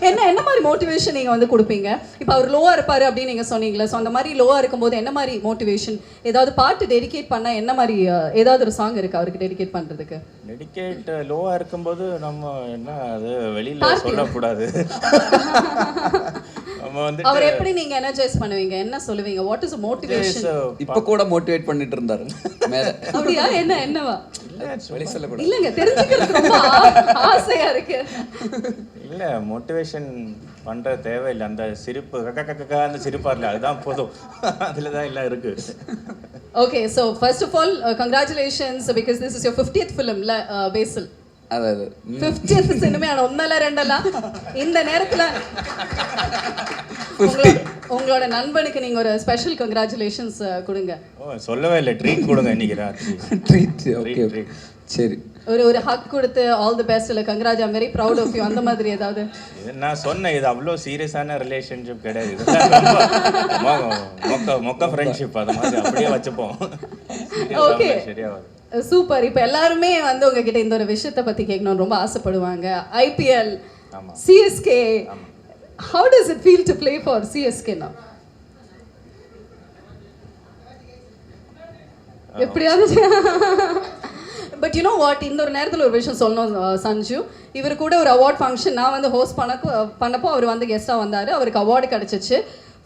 என்ன மாதிரி மோட்டிவேஷன் நீங்கள் வந்து கொடுப்பீங்க? இப்போ அவர் லோவாக இருப்பார் அப்படின்னு நீங்கள் சொன்னீங்களே, ஸோ அந்த மாதிரி லோவாக இருக்கும்போது என்ன மாதிரி மோட்டிவேஷன்? ஏதாவது பாட்டு டெடிகேட் பண்ண என்ன மாதிரி ஏதாவது ஒரு சாங் இருக்குது அவருக்கு டெடிகேட் பண்ணுறதுக்கு? டெடிகேட் லோவாக இருக்கும்போது நம்ம என்ன அது வெளியில் சொல்லக்கூடாது. அவர் எப்படி நீங்க எனர்ஜைஸ் பண்ணுவீங்க, என்ன சொல்லுவீங்க, வாட் இஸ் மோட்டிவேஷன்? இப்ப கூட மோட்டிவேட் பண்ணிட்டு இருந்தாரு மேல. அப்படியா? என்னவா? வெளிய சொல்ல கூட இல்லங்க, தெரிஞ்சுக்கிறது ரொம்ப ஆசையா இருக்கு. இல்ல, மோட்டிவேஷன் பண்ற தேவையில்லை. அந்த சிரிப்பு அந்த சிரிப்பா இல்ல, அதுதான் போதும். அதுல தான் எல்லாம் இருக்கு. Okay, so first of all congratulations because this is your 50th film ல பேசில். அதாவது 50th சினிமா ஒன்னல ரெண்டல இந்த நேரத்துல உங்களோட நண்பனுக்கு நீங்க ஒரு ஸ்பெஷல் கங்க்ராச்சுலேஷன்ஸ் கொடுங்க. சொல்லவே இல்லை, ட்ரீட் கொடுங்க இன்னைக்கு ராத்திரி. ட்ரீட். ஓகே, சரி. ஒரு ஹக் கொடுத்து ஆல் தி பெஸ்ட் இல்ல congrats, I'm very proud of you அந்த மாதிரி ஏதாவது? நான் சொன்னேன், இது அவ்வளோ சீரியஸான ரிலேஷன்ஷிப் கிடையாது, இது மொக்க ஃப்ரெண்ட்ஷிப், அது மாதிரி அப்படியே வச்சுப்போம். ஓகே, சரியாவது. சூப்பர். இப்போ எல்லாருமே வந்து உங்ககிட்ட இந்த ஒரு விஷயத்தை பற்றி கேட்கணும்னு ரொம்ப ஆசைப்படுவாங்க. IPL, CSK, how does it feel to play for CSK now? எப்படியாவது பட் யூ நோ வாட், இந்த ஒரு நேரத்தில் ஒரு விஷயம் சொல்லணும் சஞ்சு. இவர் கூட ஒரு அவார்ட் ஃபங்க்ஷன் நான் வந்து ஹோஸ்ட் பண்ணப்போ அவர் வந்து கெஸ்ட்டாக வந்தார், அவருக்கு அவார்டு கிடச்சிச்சு.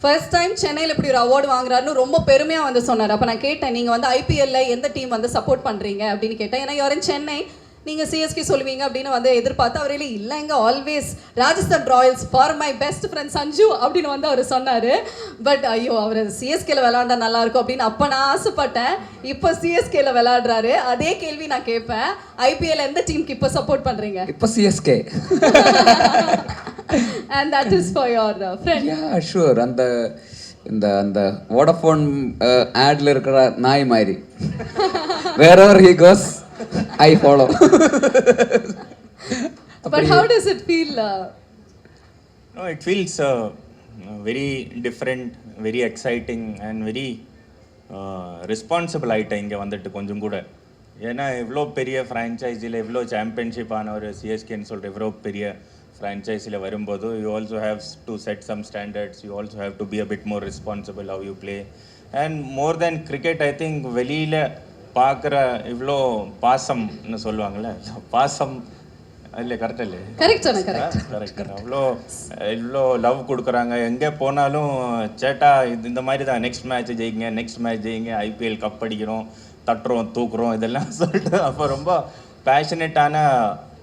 ஃபர்ஸ்ட் டைம் சென்னையில் இப்படி ஒரு அவார்டு வாங்குறாருன்னு ரொம்ப பெருமையாக வந்து சொன்னார். அப்போ நான் கேட்டேன், நீங்கள் வந்து ஐபிஎல்ல எந்த டீம் வந்து சப்போர்ட் பண்ணுறீங்க அப்படின்னு கேட்டேன். ஏன்னா யூஆர் இன் சென்னை, நீங்கள் சிஎஸ்கே சொல்லுவீங்க அப்படின்னு வந்து எதிர்பார்த்து அவர் இல்லைங்க always Rajasthan Royals for my best friend Sanju அப்படின்னு வந்து அவர் சொன்னார். பட் ஐயோ அவர் சிஎஸ்கேல விளையாண்டா நல்லாயிருக்கும் அப்படின்னு அப்போ நான் ஆசைப்பட்டேன். இப்போ சிஎஸ்கேல விளையாடுறாரு. அதே கேள்வி நான் கேட்பேன், ஐபிஎல் எந்த டீமுக்கு இப்போ சப்போர்ட் பண்ணுறீங்க? இப்போ CSK. And that is for your friend. Yeah, sure. அந்த வோடஃபோன் ஆட்ல இருக்கிற நாய் மாதிரி wherever he goes I follow. But how does it feel? No, it feels very different, very exciting and very responsible ஆகிட்டேன் இங்கே வந்துட்டு கொஞ்சம் கூட. ஏன்னா இவ்வளோ பெரிய ஃப்ரான்ச்சைஸில் இவ்வளோ சாம்பியன்ஷிப் ஆன ஒரு சிஎஸ்கேன்னு சொல்கிற இவ்வளோ பெரிய ஃப்ரான்ச்சைஸில் வரும்போது you also have to set some standards, you also have to be a bit more responsible how you play. And more than cricket I think வெளியில் பார்க்குற இவ்வளோ பாசம்னு சொல்லுவாங்கள்ல, பாசம் இல்லை கரெக்டாக இல்லை? கரெக்ட். இவ்வளோ லவ் கொடுக்குறாங்க. எங்கே போனாலும் சேட்டா இந்த மாதிரி தான், நெக்ஸ்ட் மேட்ச் ஜெயிங்க, ஐபிஎல் கப் அடிக்கிறோம், தட்டுறோம், தூக்குறோம், இதெல்லாம் சொல்லிட்டு அப்போ ரொம்ப பேஷனேட்டான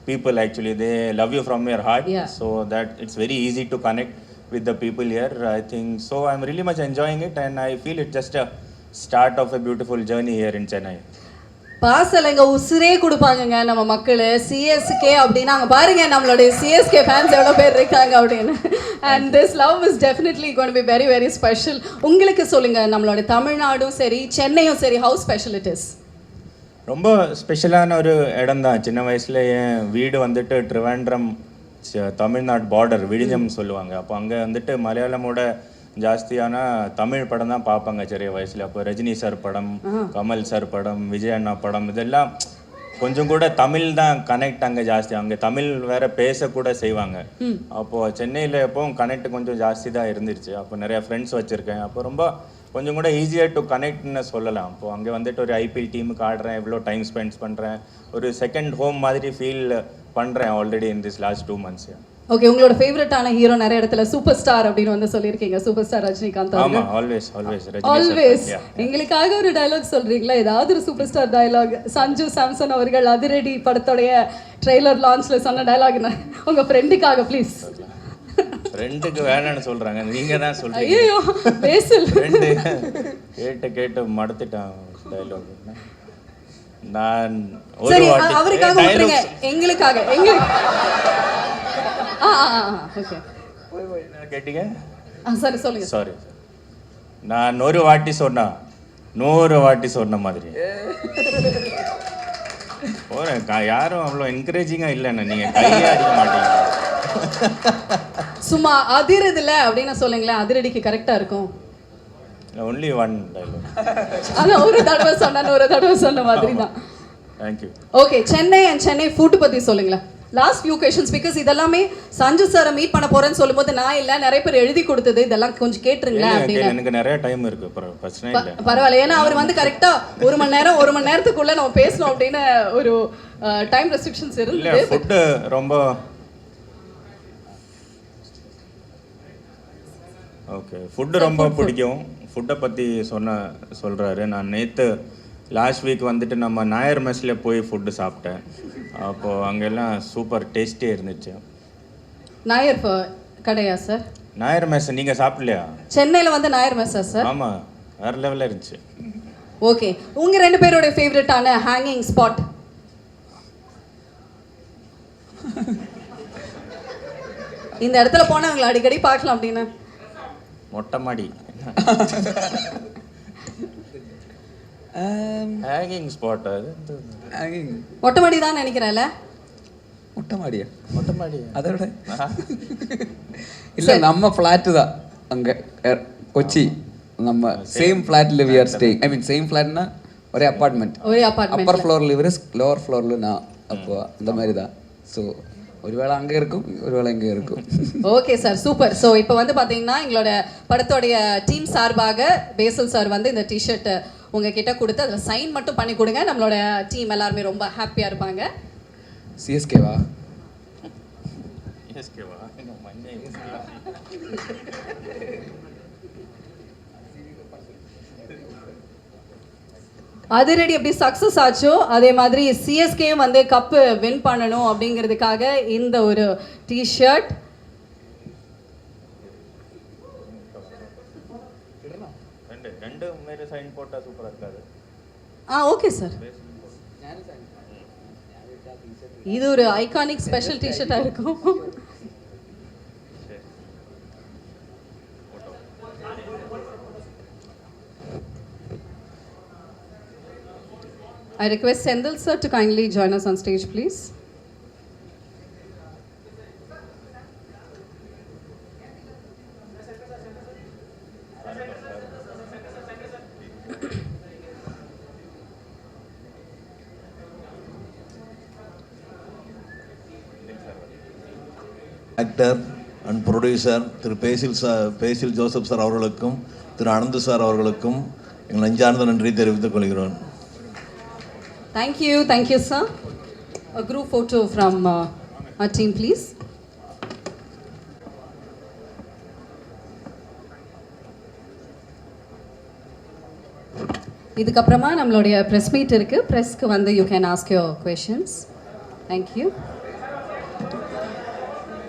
people actually, they love you from your heart. So that it's very easy to connect with the people here, I think. So I'm really much enjoying it and I feel it's just a start of a beautiful journey here in Chennai. பாசலங்க உசுரே கொடுப்பாங்கங்க நம்ம மக்கள் CSK அப்படின்னா. அங்கே பாருங்க நம்மளுடைய CSK fans எவ்வளோ பேர் இருக்காங்க அப்படின்னு. And this love is definitely gonna be very very special. உங்களுக்கு சொல்லுங்க, நம்மளோட தமிழ்நாடும் சரி சென்னையும் சரி, ஹவு ஸ்பெஷல் இட் இஸ்? ரொம்ப ஸ்பெஷலான ஒரு இடம் தான். சின்ன வயசில் என் வீடு வந்துட்டு ட்ரிவாண்ட்ரம் தமிழ்நாடு பார்டர், விழிஞ்சம் சொல்லுவாங்க. அப்போ அங்கே வந்துட்டு மலையாளமோட ஜாஸ்தியான தமிழ் படம் தான் பார்ப்பாங்க சிறிய வயசில். அப்போ ரஜினி சார் படம், கமல் சார் படம், விஜய் அண்ணா படம், இதெல்லாம் கொஞ்சம் கூட தமிழ் தான் கனெக்ட் அங்கே ஜாஸ்தி. அங்கே தமிழ் வேற பேசக்கூட செய்வாங்க. அப்போது சென்னையில் எப்போவும் கனெக்ட் கொஞ்சம் ஜாஸ்தி தான் இருந்துருச்சு. அப்போ நிறையா ஃப்ரெண்ட்ஸ் வச்சுருக்கேன். அப்போ ரொம்ப கொஞ்சம் கூட ஈஸியாக டு கனெக்ட்னு சொல்லலாம். அப்போது அங்கே வந்துட்டு ஒரு ஐபிஎல் டீமுக்கு ஆடுறேன், எவ்வளோ டைம் ஸ்பெண்ட் பண்ணுறேன், ஒரு செகண்ட் ஹோம் மாதிரி ஃபீல் பண்ணுறேன் already in this last 2 months. Okay, உங்களோட ஃபேவரட்டான ஹீரோ நிறைய இடத்துல சூப்பர் ஸ்டார் அப்படின்னு வந்து சொல்லியிருக்கீங்க. Super star Rajinikanth. ஆமா, ஆல்வேஸ் எங்களுக்காக ஒரு டயலாக் சொல்றீங்களா? ஏதாவது ஒரு super star dialogue. Sanju Samson அவர்கள் அதிரடி படத்தோடைய ட்ரெய்லர் லான்ச்ல சொன்ன டயலாக் உங்க ஃப்ரெண்டுக்காக ப்ளீஸ். ஃப்ரெண்டுக்கு வேணான்னு சொல்றாங்க, நீங்க தான் சொல்றீங்க. ஐயோ பேசல் ஃப்ரெண்டு கேட்டு மடுத்துட்டான் டயலாக். நான் ஒரு வாட்டி அவருக்காக விட்டுருங்க, எங்களுக்காக ஓகே என்ன கேட்டீங்க? சரி சொல்லுங்க. சாரி, நான் ஒரு வாட்டி சொன்னா 100 வாட்டி சொன்ன மாதிரி. யாரும் அவ்வளோ என்கரேஜிங்காக இல்லைண்ணா, நீங்கள் கையே அடிக்க மாட்டீங்க. சும்மா அதிரதுல அப்படின்னு சொல்லுங்களேன், அதிரடிக்கு கரெக்டாக இருக்கும். Only one dialogue. அதான் ஒரு தடவை சொன்ன மாதிரி தான். Thank you. Okay, Chennai and Chennai food பற்றி சொல்லுங்களேன். லாஸ்ட் ஃபியூ கொஷன்ஸ், பிகாஸ் இதெல்லாமே சஞ்சு சாரை மீட் பண்ண போறேன்னு சொல்லும்போது நான் இல்லை, நிறைய பேர் எழுதி கொடுத்தது, இதெல்லாம் கொஞ்சம் கேட்டுருங்களேன் அப்படின்னு. எனக்கு நிறைய டைம் இருக்கு, பிரச்சனை இல்லை. பரவாயில்ல, ஏன்னா அவர் வந்து கரெக்டா 1 மணி நேரத்துக்குள்ள நம்ம பேசணும் அப்படின்னு ஒரு டைம் ரெஸ்ட்ரிக்ஷன்ஸ் இருந்தது. ஃபுட் ரொம்ப ஓகே, ஃபுட்டு ரொம்ப பிடிக்கும். ஃபுட்டை பற்றி சொல்கிறாரு. நான் நேற்று லாஸ்ட் வீக் வந்துட்டு நம்ம நாயர் மெஸ்ஸில் போய் ஃபுட்டு சாப்பிட்டேன். அப்போது அங்கெல்லாம் சூப்பர் டேஸ்டியாக இருந்துச்சு. நாயர் கடையா சார்? நாயர் மெஸ் நீங்கள் சாப்பிடலையா? சென்னையில் வந்து நாயர் மெஸ்ஸா சார்? ஆமாம், வேறு லெவலில் இருந்துச்சு. ஓகே, உங்கள் 2 பேரோட ஃபேவரட்டான ஹேங்கிங் ஸ்பாட்? இந்த இடத்துல போனால் அவங்களை அடிக்கடி பார்க்கலாம் அப்படின்னு. மொட்டை மாடி ஹேங்கிங் ஸ்பாட். அது மொட்டை மாடி தான் நினைக்கிறேன்ல. மொட்டை மாடியா அதோட இல்லை, நம்ம ஃப்ளாட்டு தான் அங்கே கொச்சி. நம்ம சேம் ஃப்ளாட்டில் we are staying. I mean same ஃப்ளாட்னா ஒரே அப்பார்ட்மெண்ட். அப்பர் ஃப்ளோரில் இவர், லோவர் ஃப்ளோரில் நான். அப்போ அந்த மாதிரி தான். ஸோ ஒருவேளை அங்கே இருக்கும், ஒருவேளை இங்கே இருக்கும். Okay sir, super. ஸோ இப்போ வந்து பார்த்தீங்கன்னா எங்களோட படத்தோடைய டீம் சார்பாக பேசல் சார் வந்து இந்த டிஷர்ட் உங்ககிட்ட கொடுத்து அதில் சைன் மட்டும் பண்ணி கொடுங்க. நம்மளோட டீம் எல்லாருமே ரொம்ப ஹாப்பியாக இருப்பாங்க. சிஎஸ்கேவா? அதிரடி எப்படி சக்ஸஸ் ஆச்சோ அதே மாதிரி சிஎஸ்கேயும் வந்து கப்பு வின் பண்ணணும் அப்படிங்கிறதுக்காக இந்த ஒரு டிஷர்ட். ரெண்டு மேலே சைன் போட்டால் சூப்பராக இருக்காது. Okay sir. இது ஒரு ஐகானிக் ஸ்பெஷல் டிஷர்ட்டாக இருக்கும். I request Sendil sir to kindly join us on stage, please. Actor and producer Thiru phase Joseph sir அவர்களுக்கும் திரு அனந்து சார் அவர்களுக்கும் எங்கள் நெஞ்சார்ந்த நன்றி தெரிவித்துக் கொள்கிறோம். Thank you sir. A group photo from our team, please. இதுக்கப்புறமா நம்மளுடைய ப்ரெஸ் மீட் இருக்குது. ப்ரெஸ்க்கு வந்து you can ask your questions. Thank you.